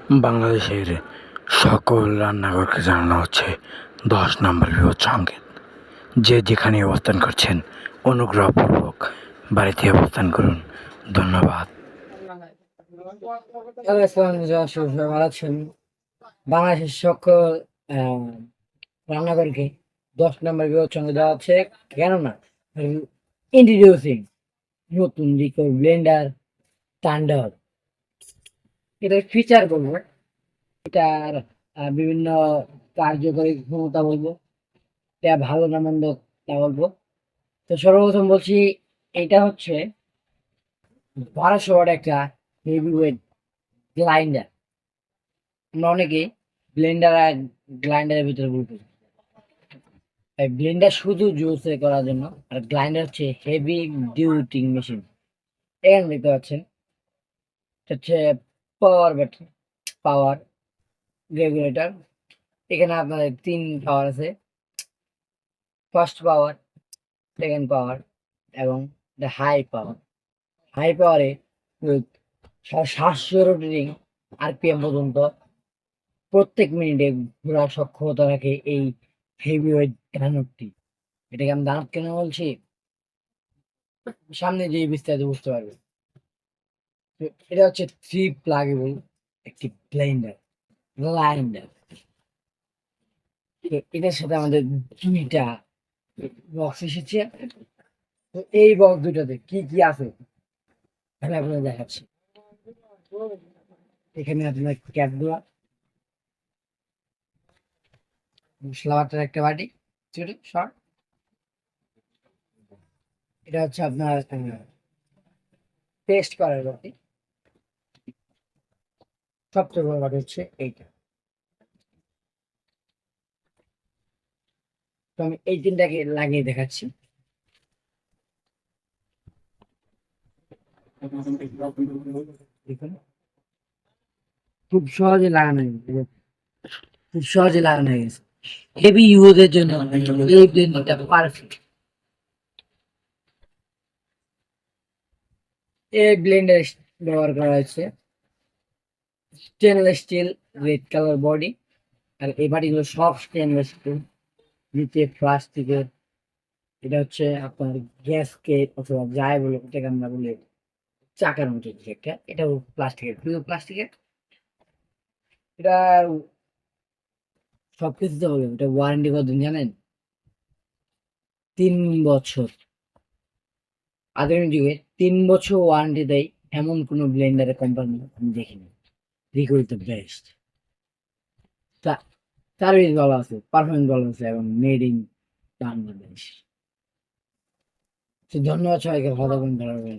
বাংলাদেশের সকল রান্নাঘরকে জানানো হচ্ছে ১০ নম্বর বিপদ সংকেত। যে যেখানে অবস্থান করছেন অনুগ্রহপূর্বক বাড়িতে অবস্থান করুন। ধন্যবাদ। হ্যালো আসসালাম, সবাই ভালো আছেন? বাংলাদেশের সকল আহ, রান্নাঘরকে 10 নম্বর বিভাগ সঙ্গে দেওয়া হচ্ছে, কেননা ইন্ট্রোডিউসিং নতুন রিকোর ব্লেন্ডার থান্ডার। এটার ফিচার বলবো, এটার বিভিন্ন কার্যকরী ক্ষমতা বলবো, এটা ভালো না মন্দ তা বলবো। তো সর্বপ্রথম বলছি, এটা হচ্ছে 1200 ওয়াট একটা হেভি ওয়েট গ্রাইন্ডার। আমরা অনেকে ব্লেন্ডার আর গ্রাইন্ডারের ভিতরে বলবো, ব্লেন্ডার শুধু জুসে করার জন্য, আর গ্রাইন্ডার হচ্ছে হেভি ডিউটি মেশিন। এখানে দেখতে পাচ্ছেন এটা হচ্ছে পাওয়ার বাটন, পাওয়ার রেগুলেটর। এখানে আপনাদের 3 পাওয়ার আছে, ফার্স্ট পাওয়ার, সেকেন্ড পাওয়ার এবং হাই পাওয়ার। হাই পাওয়ারে 700 রোটেটিং আরপিএম পর্যন্ত প্রত্যেক মিনিটে ঘোরার সক্ষমতা রাখে এই হেভি ওয়েট দানবটি। এটাকে আমি দানব কেন বলছি, সামনে যে বিস্তারিত বুঝতে পারবে। তো এটা হচ্ছে 3 প্লাগেবল একটি ব্লেন্ডার গ্রাইন্ডার। এটার সাথে আমাদের 2টা বক্স এসেছে। তো এই বক্স দুটাতে কি কি আছে আমি আপনাদের দেখাচ্ছি। এখানে আপনার ক্যাপগুলা, মশলা বাটার একটা বাটি, ছোট শর্ট। এটা হচ্ছে আপনার পেস্ট করার বাটি। সবচেয়ে বড় বাটি হচ্ছে এইটা। তো আমি এই 3টাকে লাগিয়ে দেখাচ্ছি। দেখুন, খুব সহজে লাগানো হয়ে গেছে, খুব সহজে লাগানো হয়ে গেছে। হেভি ইউজের জন্য এই ব্লেন্ডারটা পারফেক্ট। এই ব্লেন্ডার ব্যবহার করা হয়েছে stainless steel red colour body, আর এই বাটিগুলো সব স্টেনলেস স্টিল, নিচে প্লাস্টিকের। এটা হচ্ছে আপনার গ্যাস কেট অথবা যাই বলে এটাকে আমরা বলি চাকার মতো কিছু একটা, এটাও প্লাস্টিকের, পুরো প্লাস্টিকের। এটা সবকিছুতে বলে, এটা ওয়ারেন্টি কতদিন জানেন? 3 বছর। আধুনিক যুগে 3 বছর ওয়ারেন্টি দেয় এমন কোনো ব্লেন্ডারের কোম্পানি আমি দেখিনি। Rico is the best. Service ভালো আছে, পারফরমেন্স ভালো আছে এবং মেড ইন বাংলাদেশ। তো ধন্যবাদ সবাইকে, ভালো থাকবেন, ভালো থাকবেন।